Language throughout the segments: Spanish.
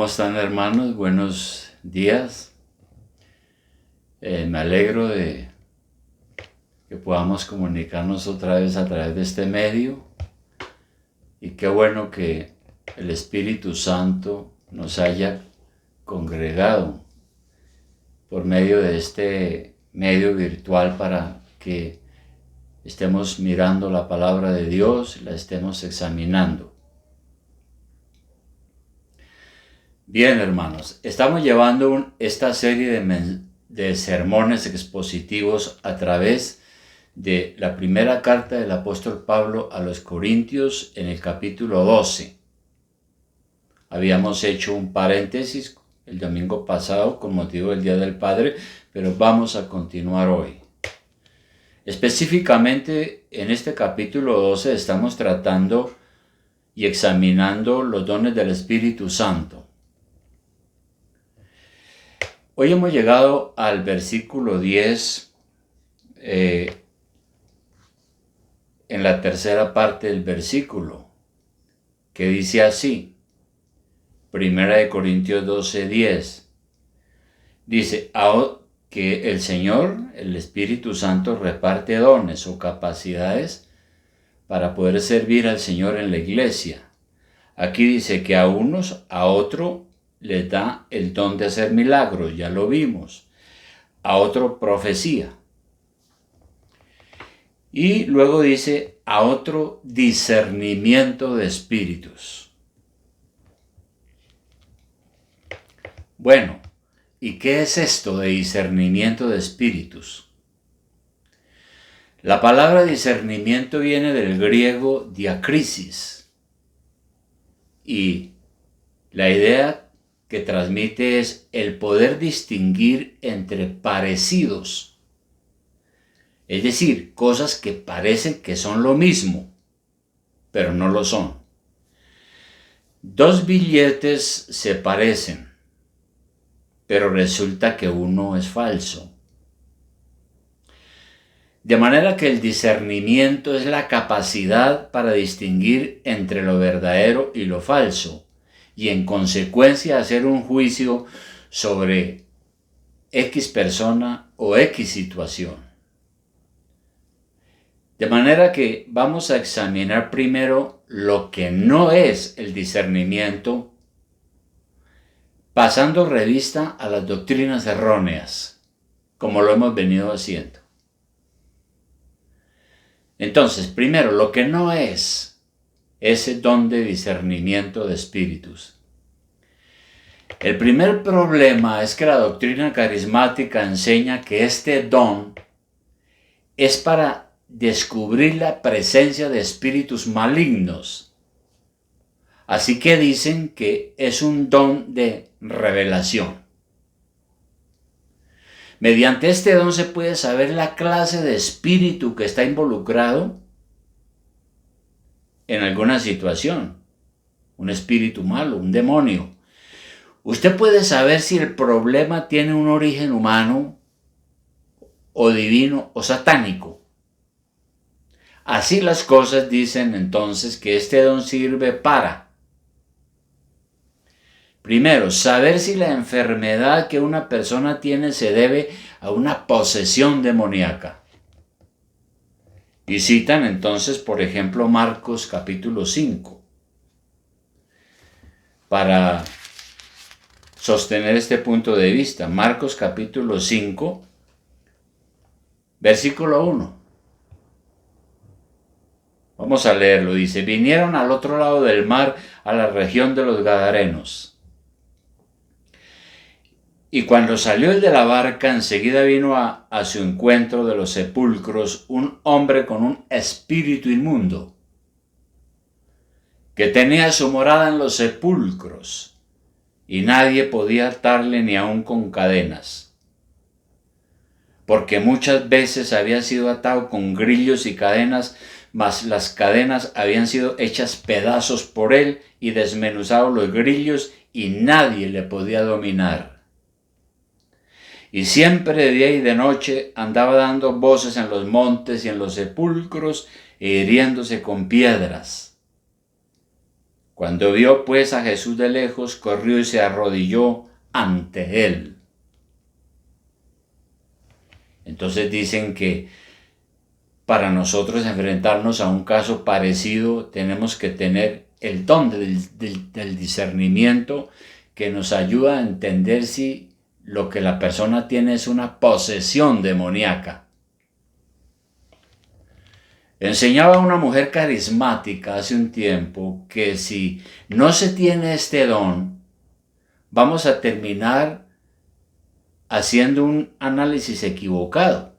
¿Cómo están, hermanos? Buenos días. Me alegro de que podamos comunicarnos otra vez a través de este medio. Y qué bueno que el Espíritu Santo nos haya congregado por medio de este medio virtual para que estemos mirando la palabra de Dios, la estemos examinando. Bien, hermanos, estamos llevando esta serie de sermones expositivos a través de la primera carta del apóstol Pablo a los Corintios en el capítulo 12. Habíamos hecho un paréntesis el domingo pasado con motivo del Día del Padre, pero vamos a continuar hoy. Específicamente en este capítulo 12 estamos tratando y examinando los dones del Espíritu Santo. Hoy hemos llegado al versículo 10, en la tercera parte del versículo, que dice así, 1 Corintios 12:10, dice que el Señor, el Espíritu Santo, reparte dones o capacidades para poder servir al Señor en la iglesia. Aquí dice que a unos, a otro, les da el don de hacer milagros, ya lo vimos. A otro, profecía. Y luego dice, a otro, discernimiento de espíritus. Bueno, ¿y qué es esto de discernimiento de espíritus? La palabra discernimiento viene del griego diakrisis. Y la idea que transmite es el poder distinguir entre parecidos, es decir, cosas que parecen que son lo mismo, pero no lo son. Dos billetes se parecen, pero resulta que uno es falso. De manera que el discernimiento es la capacidad para distinguir entre lo verdadero y lo falso, y en consecuencia hacer un juicio sobre X persona o X situación. De manera que vamos a examinar primero lo que no es el discernimiento, pasando revista a las doctrinas erróneas, como lo hemos venido haciendo. Entonces, primero, lo que no es ese don de discernimiento de espíritus. El primer problema es que la doctrina carismática enseña que este don es para descubrir la presencia de espíritus malignos. Así que dicen que es un don de revelación. Mediante este don se puede saber la clase de espíritu que está involucrado en alguna situación, un espíritu malo, un demonio. Usted puede saber si el problema tiene un origen humano o divino o satánico. Así las cosas, dicen entonces que este don sirve para, primero, saber si la enfermedad que una persona tiene se debe a una posesión demoníaca. Y citan entonces, por ejemplo, Marcos capítulo 5, para sostener este punto de vista. Marcos capítulo 5, versículo 1. Vamos a leerlo. Dice, vinieron al otro lado del mar, a la región de los Gadarenos. Y cuando salió el de la barca, enseguida vino a su encuentro de los sepulcros un hombre con un espíritu inmundo, que tenía su morada en los sepulcros, y nadie podía atarle ni aun con cadenas, porque muchas veces había sido atado con grillos y cadenas, mas las cadenas habían sido hechas pedazos por él y desmenuzados los grillos, y nadie le podía dominar. Y siempre de día y de noche andaba dando voces en los montes y en los sepulcros e hiriéndose con piedras. Cuando vio pues a Jesús de lejos, corrió y se arrodilló ante él. Entonces dicen que para nosotros enfrentarnos a un caso parecido tenemos que tener el don del discernimiento que nos ayuda a entender si lo que la persona tiene es una posesión demoníaca. Enseñaba a una mujer carismática hace un tiempo que si no se tiene este don, vamos a terminar haciendo un análisis equivocado.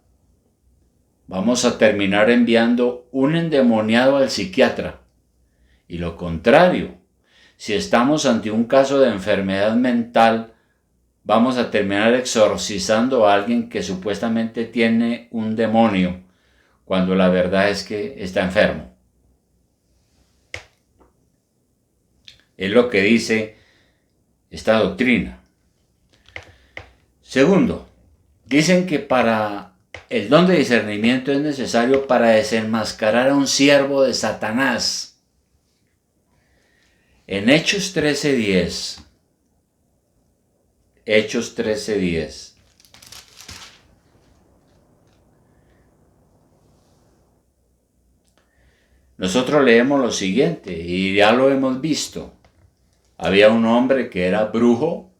Vamos a terminar enviando un endemoniado al psiquiatra. Y lo contrario, si estamos ante un caso de enfermedad mental, vamos a terminar exorcizando a alguien que supuestamente tiene un demonio, cuando la verdad es que está enfermo. Es lo que dice esta doctrina. Segundo, dicen que para el don de discernimiento es necesario para desenmascarar a un siervo de Satanás. En Hechos 13:10, nosotros leemos lo siguiente, y ya lo hemos visto. Había un hombre que era brujo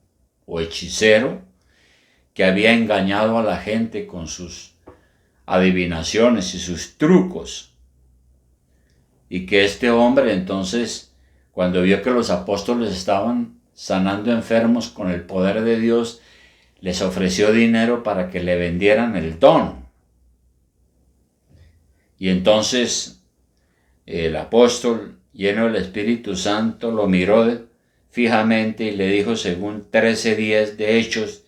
o hechicero, que había engañado a la gente con sus adivinaciones y sus trucos. Y que este hombre entonces, cuando vio que los apóstoles estaban sanando enfermos con el poder de Dios, les ofreció dinero para que le vendieran el don. Y entonces el apóstol, lleno del Espíritu Santo, lo miró fijamente y le dijo, según 13:10 de Hechos: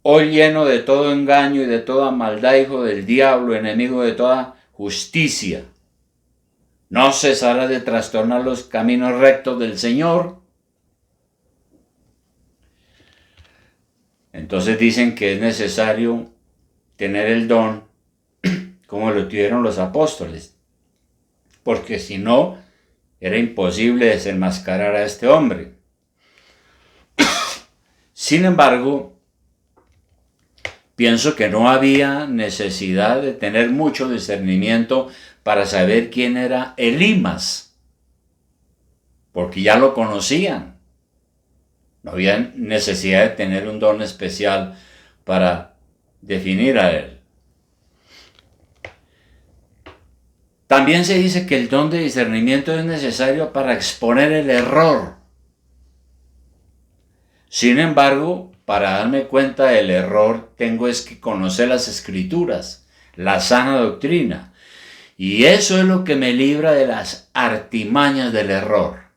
hoy lleno de todo engaño y de toda maldad, hijo del diablo, enemigo de toda justicia, ¿no cesarás de trastornar los caminos rectos del Señor? Entonces dicen que es necesario tener el don como lo tuvieron los apóstoles, porque si no, era imposible desenmascarar a este hombre. Sin embargo, pienso que no había necesidad de tener mucho discernimiento para saber quién era Elimas, porque ya lo conocían. No había necesidad de tener un don especial para definir a él. También se dice que el don de discernimiento es necesario para exponer el error. Sin embargo, para darme cuenta del error, tengo es que conocer las Escrituras, la sana doctrina. Y eso es lo que me libra de las artimañas del error.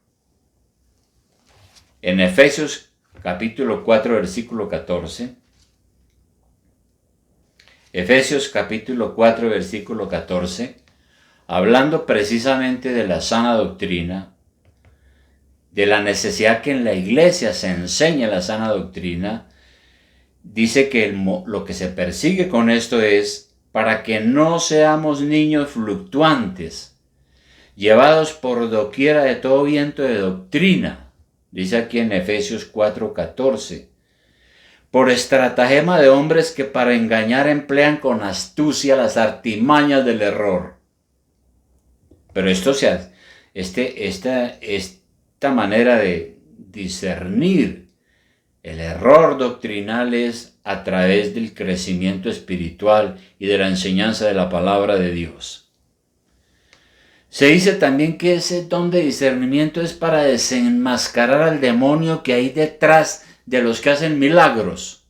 En Efesios capítulo 4, versículo 14. Efesios capítulo 4, versículo 14. Hablando precisamente de la sana doctrina, de la necesidad que en la iglesia se enseñe la sana doctrina, dice que lo que se persigue con esto es para que no seamos niños fluctuantes, llevados por doquiera de todo viento de doctrina, dice aquí en Efesios 4:14, por estratagema de hombres que para engañar emplean con astucia las artimañas del error. Pero esta manera de discernir el error doctrinal es a través del crecimiento espiritual y de la enseñanza de la palabra de Dios. Se dice también que ese don de discernimiento es para desenmascarar al demonio que hay detrás de los que hacen milagros.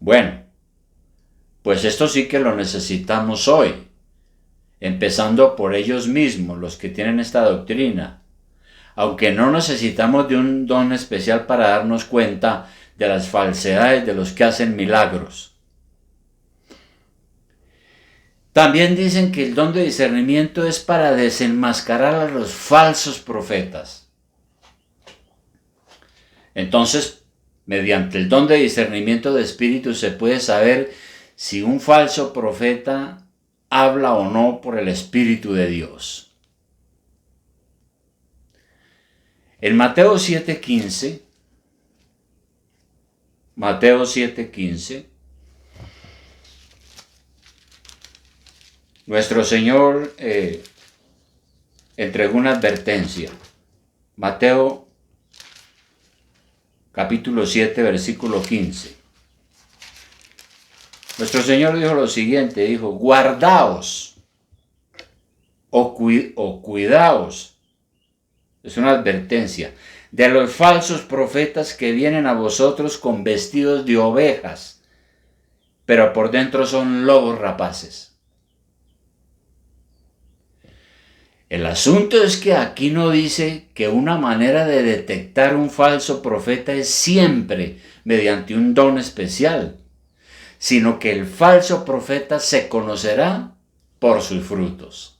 Bueno, pues esto sí que lo necesitamos hoy. Empezando por ellos mismos, los que tienen esta doctrina, aunque no necesitamos de un don especial para darnos cuenta de las falsedades de los que hacen milagros. También dicen que el don de discernimiento es para desenmascarar a los falsos profetas. Entonces, mediante el don de discernimiento de espíritu se puede saber si un falso profeta habla o no por el Espíritu de Dios. En Mateo 7:15, nuestro Señor entregó una advertencia. Mateo capítulo 7, versículo 15. Nuestro Señor dijo lo siguiente, dijo, guardaos o cuidaos, es una advertencia, de los falsos profetas que vienen a vosotros con vestidos de ovejas, pero por dentro son lobos rapaces. El asunto es que aquí no dice que una manera de detectar un falso profeta es siempre mediante un don especial, sino que el falso profeta se conocerá por sus frutos.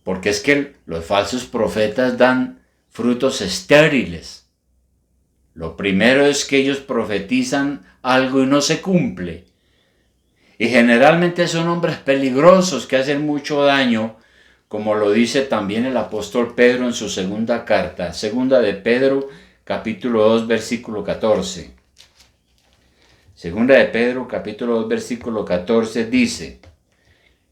Porque es que los falsos profetas dan frutos estériles. Lo primero es que ellos profetizan algo y no se cumple. Y generalmente son hombres peligrosos que hacen mucho daño, como lo dice también el apóstol Pedro en su segunda carta, segunda de Pedro, capítulo 2, versículo 14. Segunda de Pedro, capítulo 2, versículo 14, dice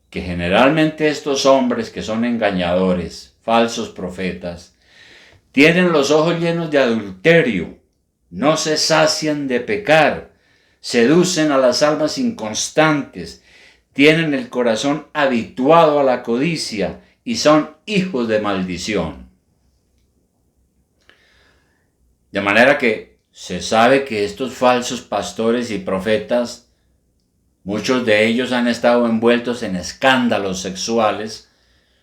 que generalmente estos hombres que son engañadores, falsos profetas, tienen los ojos llenos de adulterio, no se sacian de pecar, seducen a las almas inconstantes, tienen el corazón habituado a la codicia y son hijos de maldición. De manera que se sabe que estos falsos pastores y profetas, muchos de ellos han estado envueltos en escándalos sexuales,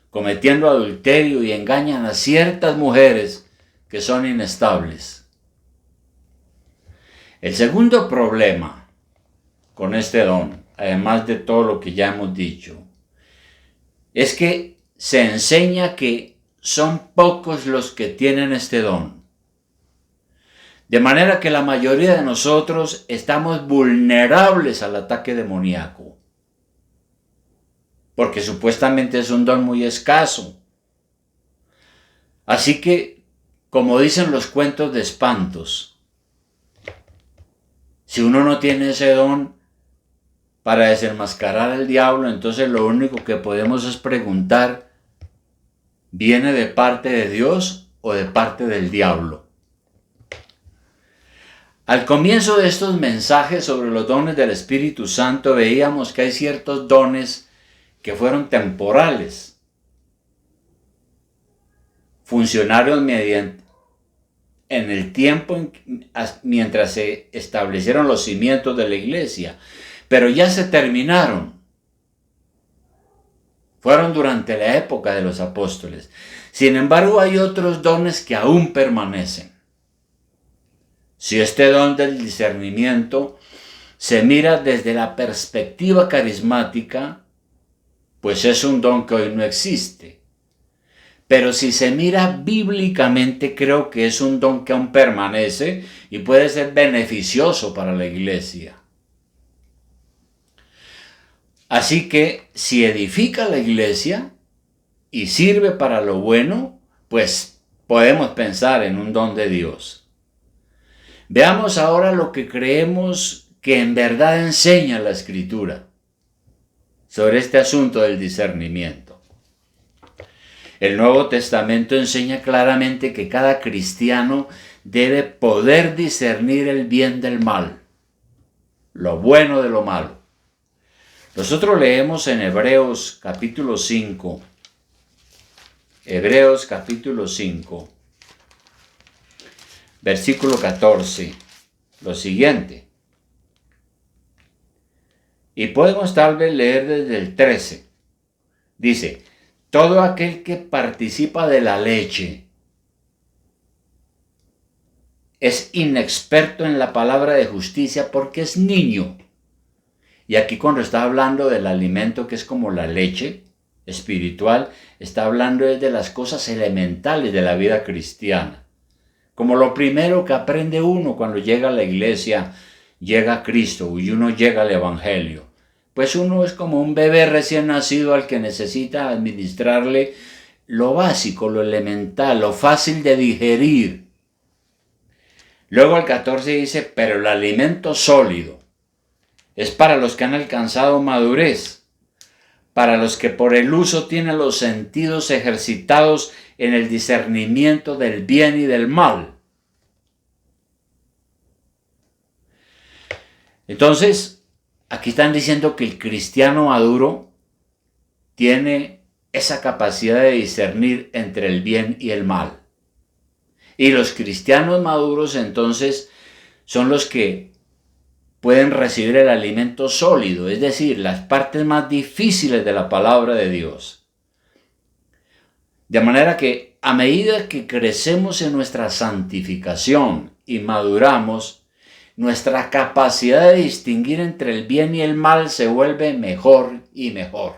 cometiendo adulterio y engañan a ciertas mujeres que son inestables. El segundo problema con este don, además de todo lo que ya hemos dicho, es que se enseña que son pocos los que tienen este don. De manera que la mayoría de nosotros estamos vulnerables al ataque demoníaco, porque supuestamente es un don muy escaso. Así que, como dicen los cuentos de espantos, si uno no tiene ese don para desenmascarar al diablo, entonces lo único que podemos es preguntar, ¿viene de parte de Dios o de parte del diablo? Al comienzo de estos mensajes sobre los dones del Espíritu Santo veíamos que hay ciertos dones que fueron temporales, funcionaron en el tiempo mientras se establecieron los cimientos de la iglesia, pero ya se terminaron. Fueron durante la época de los apóstoles. Sin embargo, hay otros dones que aún permanecen. Si este don del discernimiento se mira desde la perspectiva carismática, pues es un don que hoy no existe. Pero si se mira bíblicamente, creo que es un don que aún permanece y puede ser beneficioso para la iglesia. Así que si edifica la iglesia y sirve para lo bueno, pues podemos pensar en un don de Dios. Veamos ahora lo que creemos que en verdad enseña la Escritura sobre este asunto del discernimiento. El Nuevo Testamento enseña claramente que cada cristiano debe poder discernir el bien del mal, lo bueno de lo malo. Nosotros leemos en Hebreos capítulo 5, versículo 14, lo siguiente. Y podemos tal vez leer desde el 13. Dice, todo aquel que participa de la leche es inexperto en la palabra de justicia porque es niño. Y aquí cuando está hablando del alimento que es como la leche espiritual, está hablando de las cosas elementales de la vida cristiana. Como lo primero que aprende uno cuando llega a la iglesia, llega a Cristo y uno llega al Evangelio. Pues uno es como un bebé recién nacido al que necesita administrarle lo básico, lo elemental, lo fácil de digerir. Luego el 14 dice, pero el alimento sólido es para los que han alcanzado madurez, para los que por el uso tienen los sentidos ejercitados en el discernimiento del bien y del mal. Entonces, aquí están diciendo que el cristiano maduro tiene esa capacidad de discernir entre el bien y el mal. Y los cristianos maduros entonces son los que pueden recibir el alimento sólido, es decir, las partes más difíciles de la palabra de Dios. De manera que a medida que crecemos en nuestra santificación y maduramos, nuestra capacidad de distinguir entre el bien y el mal se vuelve mejor y mejor.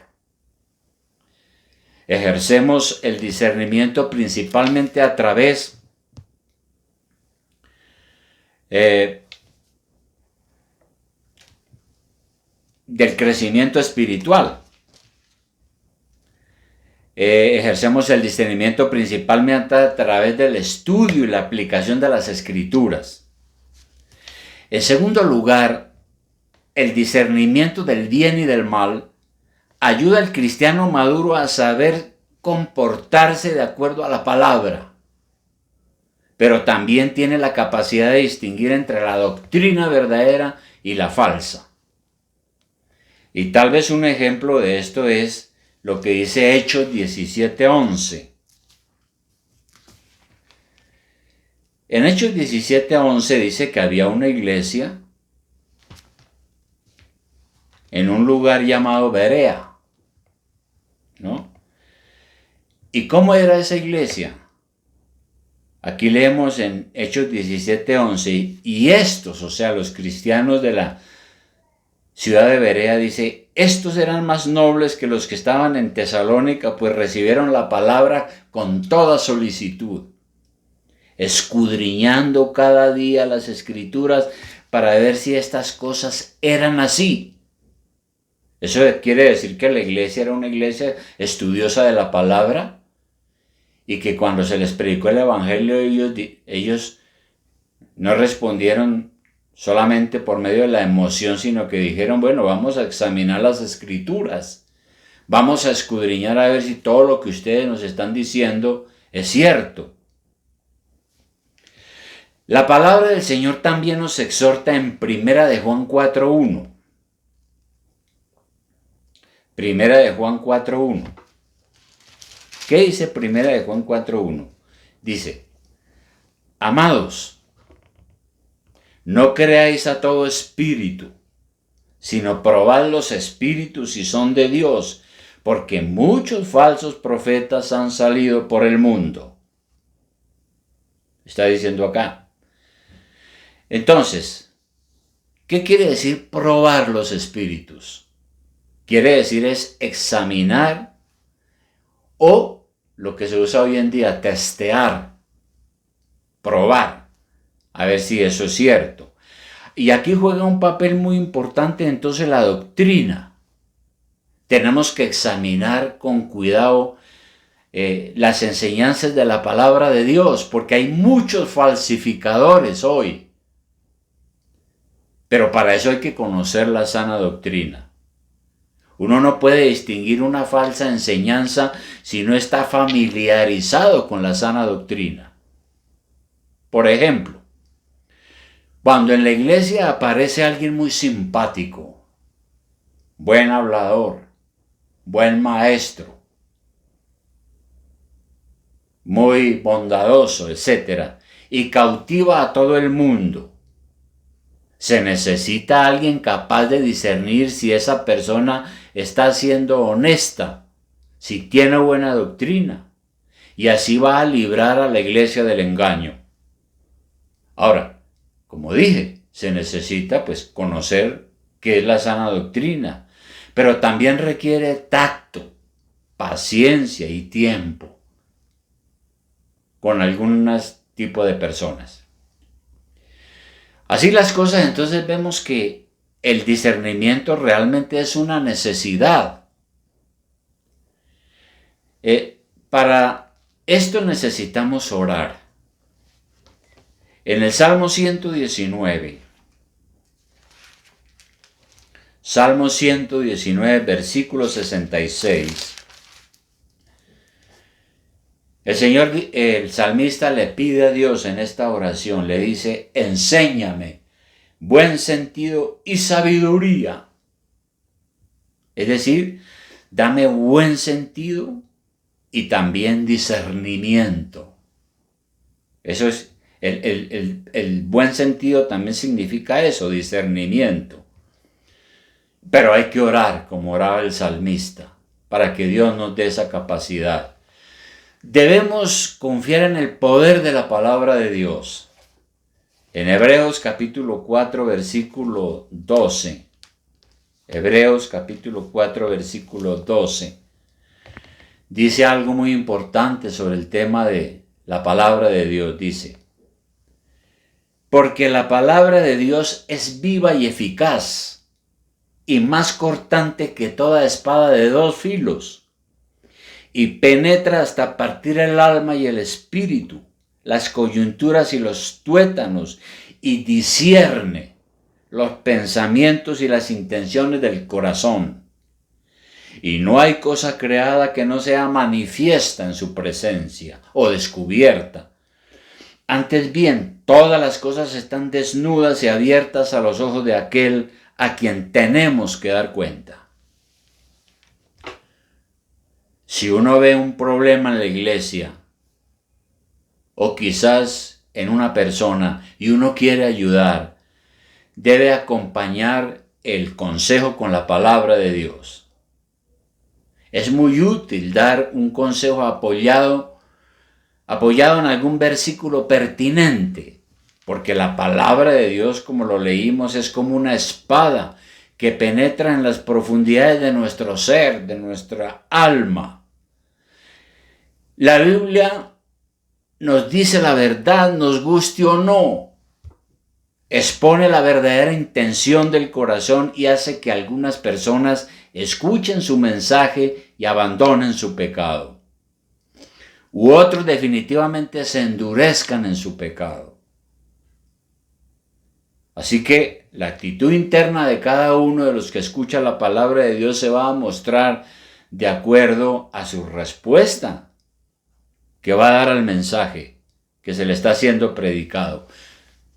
Ejercemos el discernimiento principalmente a través del crecimiento espiritual. Ejercemos el discernimiento principalmente a través del estudio y la aplicación de las Escrituras. En segundo lugar, el discernimiento del bien y del mal ayuda al cristiano maduro a saber comportarse de acuerdo a la palabra, pero también tiene la capacidad de distinguir entre la doctrina verdadera y la falsa. Y tal vez un ejemplo de esto es lo que dice Hechos 17:11. En Hechos 17:11 dice que había una iglesia en un lugar llamado Berea, ¿no? ¿Y cómo era esa iglesia? Aquí leemos en Hechos 17:11, y estos, o sea, los cristianos de la ciudad de Berea, dice, estos eran más nobles que los que estaban en Tesalónica, pues recibieron la palabra con toda solicitud, escudriñando cada día las Escrituras para ver si estas cosas eran así. Eso quiere decir que la iglesia era una iglesia estudiosa de la palabra y que cuando se les predicó el evangelio ellos no respondieron solamente por medio de la emoción, sino que dijeron, bueno, vamos a examinar las Escrituras, vamos a escudriñar a ver si todo lo que ustedes nos están diciendo es cierto. La palabra del Señor también nos exhorta en 1 de Juan 4:1. 1 de Juan 4:1. ¿Qué dice 1 de Juan 4:1? Dice, amados, no creáis a todo espíritu, sino probad los espíritus si son de Dios, porque muchos falsos profetas han salido por el mundo. Está diciendo acá. Entonces, ¿qué quiere decir probar los espíritus? Quiere decir es examinar o lo que se usa hoy en día, testear, probar, a ver si eso es cierto. Y aquí juega un papel muy importante entonces la doctrina. Tenemos que examinar con cuidado las enseñanzas de la palabra de Dios, porque hay muchos falsificadores hoy. Pero para eso hay que conocer la sana doctrina. Uno no puede distinguir una falsa enseñanza si no está familiarizado con la sana doctrina. Por ejemplo, cuando en la iglesia aparece alguien muy simpático, buen hablador, buen maestro, muy bondadoso, etc., y cautiva a todo el mundo, se necesita alguien capaz de discernir si esa persona está siendo honesta, si tiene buena doctrina, y así va a librar a la iglesia del engaño. Ahora, como dije, se necesita pues conocer qué es la sana doctrina, pero también requiere tacto, paciencia y tiempo con algunos tipos de personas. Así las cosas, entonces vemos que el discernimiento realmente es una necesidad. Para esto necesitamos orar. En el Salmo 119, Salmo 119, versículo 66, el salmista le pide a Dios en esta oración, le dice, enséñame buen sentido y sabiduría. Es decir, dame buen sentido y también discernimiento. Eso es, el buen sentido también significa eso, discernimiento. Pero hay que orar como oraba el salmista, para que Dios nos dé esa capacidad. Debemos confiar en el poder de la palabra de Dios. En Hebreos capítulo 4, versículo 12. Hebreos capítulo 4, versículo 12. Dice algo muy importante sobre el tema de la palabra de Dios. Dice, porque la palabra de Dios es viva y eficaz, y más cortante que toda espada de dos filos, y penetra hasta partir el alma y el espíritu, las coyunturas y los tuétanos, y discierne los pensamientos y las intenciones del corazón. Y no hay cosa creada que no sea manifiesta en su presencia o descubierta. Antes bien, todas las cosas están desnudas y abiertas a los ojos de aquel a quien tenemos que dar cuenta. Si uno ve un problema en la iglesia, o quizás en una persona, y uno quiere ayudar, debe acompañar el consejo con la palabra de Dios. Es muy útil dar un consejo apoyado en algún versículo pertinente, porque la palabra de Dios, como lo leímos, es como una espada que penetra en las profundidades de nuestro ser, de nuestra alma. La Biblia nos dice la verdad, nos guste o no. Expone la verdadera intención del corazón y hace que algunas personas escuchen su mensaje y abandonen su pecado. U otros definitivamente se endurezcan en su pecado. Así que la actitud interna de cada uno de los que escucha la palabra de Dios se va a mostrar de acuerdo a su respuesta que va a dar al mensaje que se le está siendo predicado.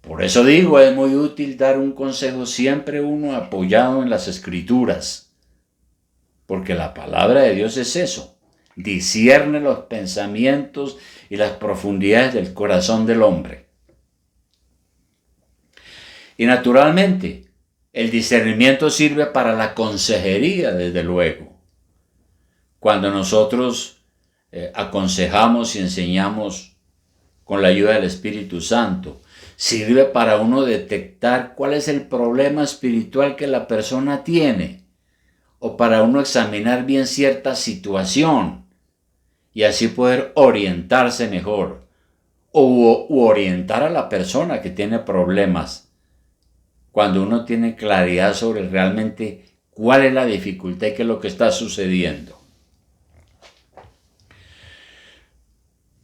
Por eso digo, es muy útil dar un consejo siempre uno apoyado en las Escrituras, porque la palabra de Dios es eso, discierne los pensamientos y las profundidades del corazón del hombre. Y naturalmente, el discernimiento sirve para la consejería, desde luego. Cuando nosotros aconsejamos y enseñamos con la ayuda del Espíritu Santo, sirve para uno detectar cuál es el problema espiritual que la persona tiene, o para uno examinar bien cierta situación y así poder orientarse mejor, u orientar a la persona que tiene problemas, cuando uno tiene claridad sobre realmente cuál es la dificultad y qué es lo que está sucediendo.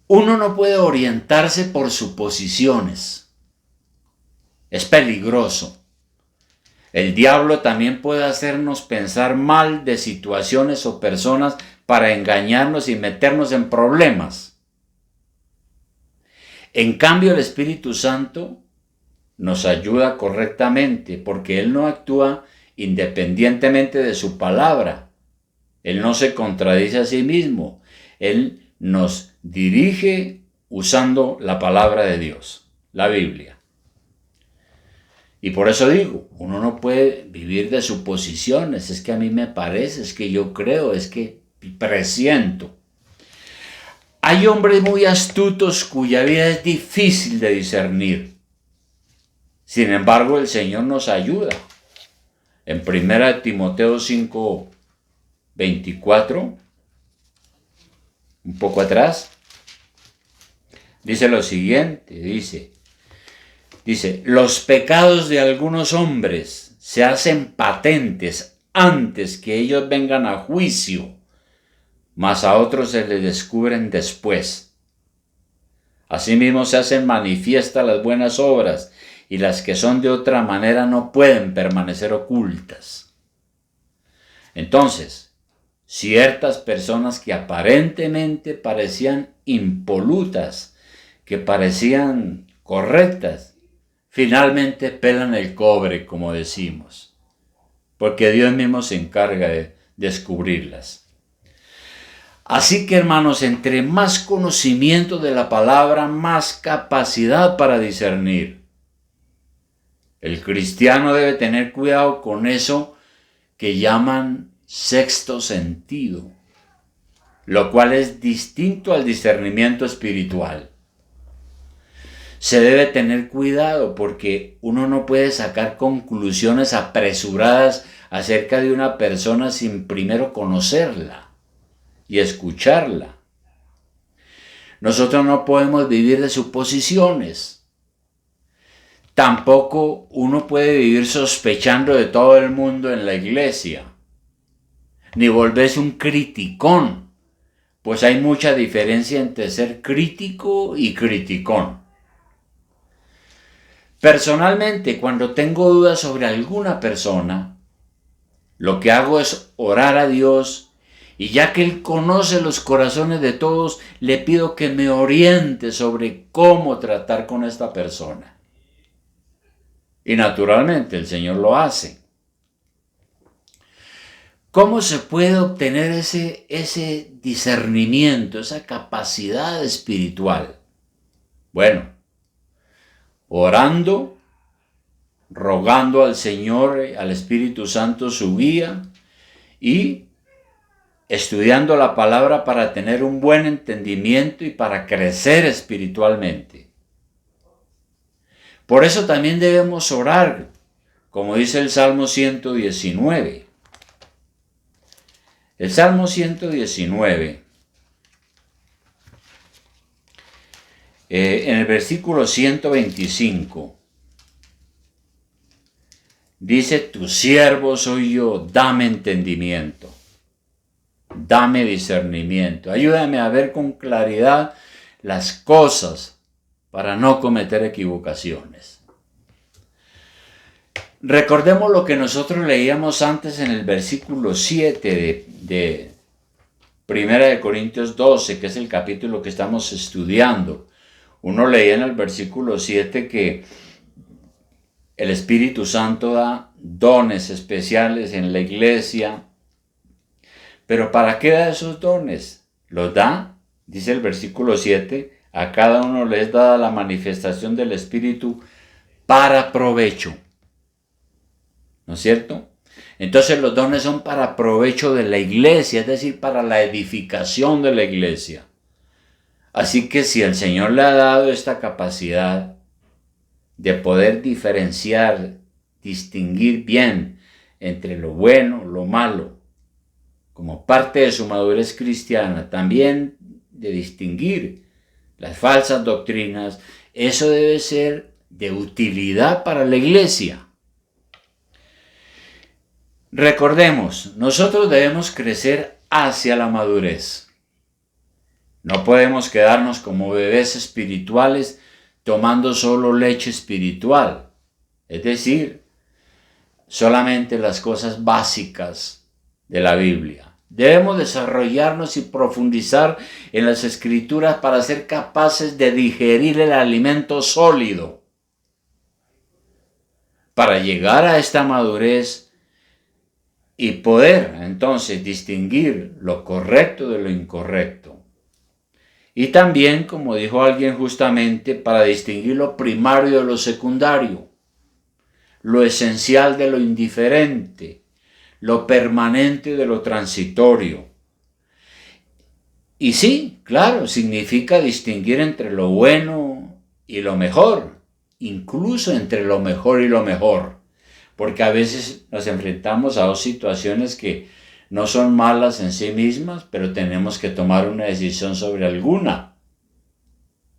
Uno no puede orientarse por suposiciones. Es peligroso. El diablo también puede hacernos pensar mal de situaciones o personas para engañarnos y meternos en problemas. En cambio, el Espíritu Santo nos ayuda correctamente porque Él no actúa independientemente de su palabra. Él no se contradice a sí mismo. Él nos dirige usando la palabra de Dios, la Biblia. Y por eso digo, uno no puede vivir de suposiciones, es que a mí me parece, es que yo creo, es que presiento. Hay hombres muy astutos cuya vida es difícil de discernir. Sin embargo, el Señor nos ayuda. En 1 Timoteo 5, 24, un poco atrás, dice lo siguiente, dice, los pecados de algunos hombres se hacen patentes antes que ellos vengan a juicio, mas a otros se les descubren después. Asimismo se hacen manifiestas las buenas obras, y las que son de otra manera no pueden permanecer ocultas. Entonces, ciertas personas que aparentemente parecían impolutas, que parecían correctas, finalmente pelan el cobre, como decimos, porque Dios mismo se encarga de descubrirlas. Así que, hermanos, entre más conocimiento de la palabra, más capacidad para discernir. El cristiano debe tener cuidado con eso que llaman sexto sentido, lo cual es distinto al discernimiento espiritual. Se debe tener cuidado porque uno no puede sacar conclusiones apresuradas acerca de una persona sin primero conocerla y escucharla. Nosotros no podemos vivir de suposiciones. Tampoco uno puede vivir sospechando de todo el mundo en la iglesia, ni volverse un criticón, pues hay mucha diferencia entre ser crítico y criticón. Personalmente, cuando tengo dudas sobre alguna persona, lo que hago es orar a Dios, y ya que Él conoce los corazones de todos, le pido que me oriente sobre cómo tratar con esta persona. Y naturalmente el Señor lo hace. ¿Cómo se puede obtener ese discernimiento, esa capacidad espiritual? Bueno, orando, rogando al Señor, al Espíritu Santo su guía y estudiando la palabra para tener un buen entendimiento y para crecer espiritualmente. Por eso también debemos orar, como dice el Salmo 119. El Salmo 119, en el versículo 125, dice: tu siervo soy yo, dame entendimiento, dame discernimiento, ayúdame a ver con claridad las cosas para no cometer equivocaciones. Recordemos lo que nosotros leíamos antes en el versículo 7 de 1 Corintios 12, que es el capítulo que estamos estudiando. Uno leía en el versículo 7 que el Espíritu Santo da dones especiales en la iglesia. Pero ¿para qué da esos dones? Los da, dice el versículo 7, a cada uno les da la manifestación del Espíritu para provecho. ¿No es cierto? Entonces los dones son para provecho de la iglesia, es decir, para la edificación de la iglesia. Así que si el Señor le ha dado esta capacidad de poder diferenciar, distinguir bien entre lo bueno, lo malo, como parte de su madurez cristiana, también de distinguir las falsas doctrinas, eso debe ser de utilidad para la iglesia. Recordemos, nosotros debemos crecer hacia la madurez. No podemos quedarnos como bebés espirituales tomando solo leche espiritual, es decir, solamente las cosas básicas de la Biblia. Debemos desarrollarnos y profundizar en las Escrituras para ser capaces de digerir el alimento sólido. Para llegar a esta madurez y poder entonces distinguir lo correcto de lo incorrecto. Y también, como dijo alguien justamente, para distinguir lo primario de lo secundario, lo esencial de lo indiferente, lo permanente de lo transitorio. Y sí, claro, significa distinguir entre lo bueno y lo mejor, incluso entre lo mejor y lo mejor, porque a veces nos enfrentamos a dos situaciones que no son malas en sí mismas, pero tenemos que tomar una decisión sobre alguna.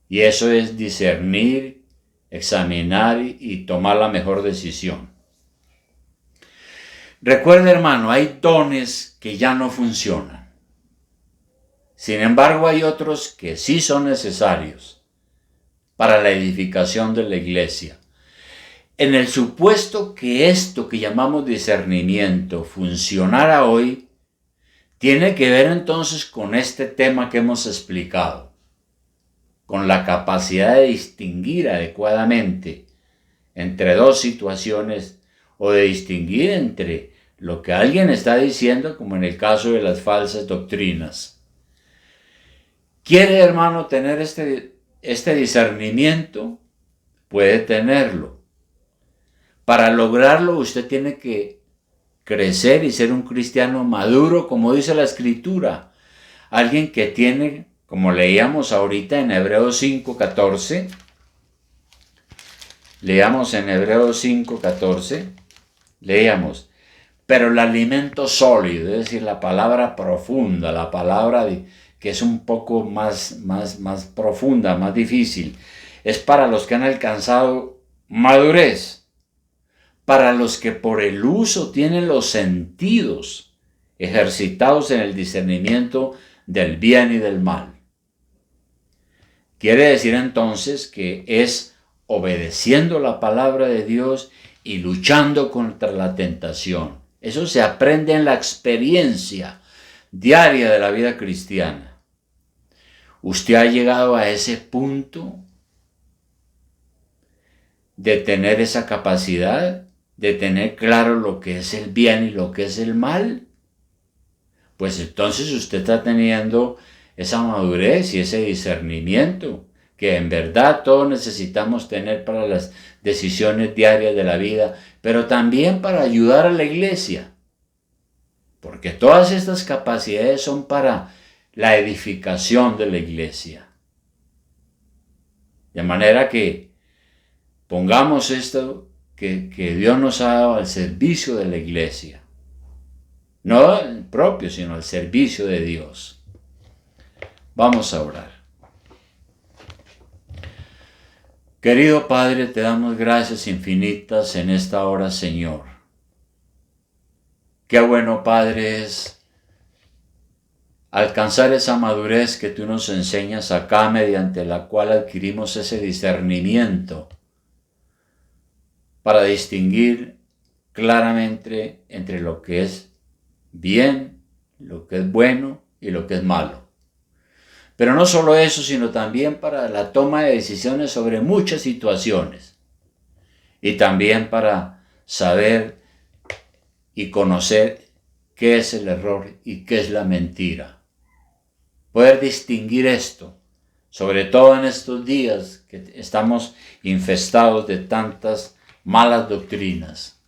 Y eso es discernir, examinar y tomar la mejor decisión. Recuerda, hermano, hay dones que ya no funcionan. Sin embargo, hay otros que sí son necesarios para la edificación de la iglesia. En el supuesto que esto que llamamos discernimiento funcionara hoy, tiene que ver entonces con este tema que hemos explicado, con la capacidad de distinguir adecuadamente entre dos situaciones o de distinguir entre lo que alguien está diciendo, como en el caso de las falsas doctrinas. ¿Quiere, hermano, tener este discernimiento? Puede tenerlo. Para lograrlo, usted tiene que crecer y ser un cristiano maduro, como dice la Escritura. Alguien que tiene, como leíamos ahorita en Hebreos 5:14, leamos en Hebreos 5:14, leíamos, pero el alimento sólido, es decir, la palabra profunda, la palabra que es un poco más profunda, más difícil, es para los que han alcanzado madurez, para los que por el uso tienen los sentidos ejercitados en el discernimiento del bien y del mal. Quiere decir entonces que es obedeciendo la palabra de Dios y luchando contra la tentación. Eso se aprende en la experiencia diaria de la vida cristiana. ¿Usted ha llegado a ese punto de tener esa capacidad, de tener claro lo que es el bien y lo que es el mal? Pues entonces usted está teniendo esa madurez y ese discernimiento que en verdad todos necesitamos tener para las decisiones diarias de la vida, pero también para ayudar a la iglesia. Porque todas estas capacidades son para la edificación de la iglesia. De manera que pongamos esto que Dios nos ha dado al servicio de la iglesia. No el propio, sino al servicio de Dios. Vamos a orar. Querido Padre, te damos gracias infinitas en esta hora, Señor. Qué bueno, Padre, es alcanzar esa madurez que tú nos enseñas acá, mediante la cual adquirimos ese discernimiento para distinguir claramente entre lo que es bien, lo que es bueno y lo que es malo. Pero no solo eso, sino también para la toma de decisiones sobre muchas situaciones. Y también para saber y conocer qué es el error y qué es la mentira. Poder distinguir esto, sobre todo en estos días que estamos infestados de tantas malas doctrinas.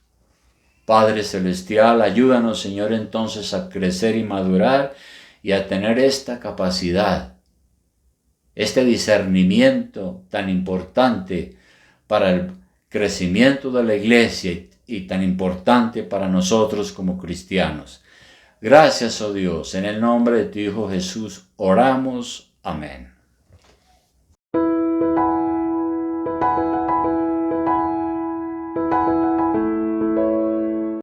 Padre Celestial, ayúdanos, Señor, entonces a crecer y madurar y a tener esta capacidad, este discernimiento tan importante para el crecimiento de la iglesia y tan importante para nosotros como cristianos. Gracias, oh Dios, en el nombre de tu Hijo Jesús oramos. Amén.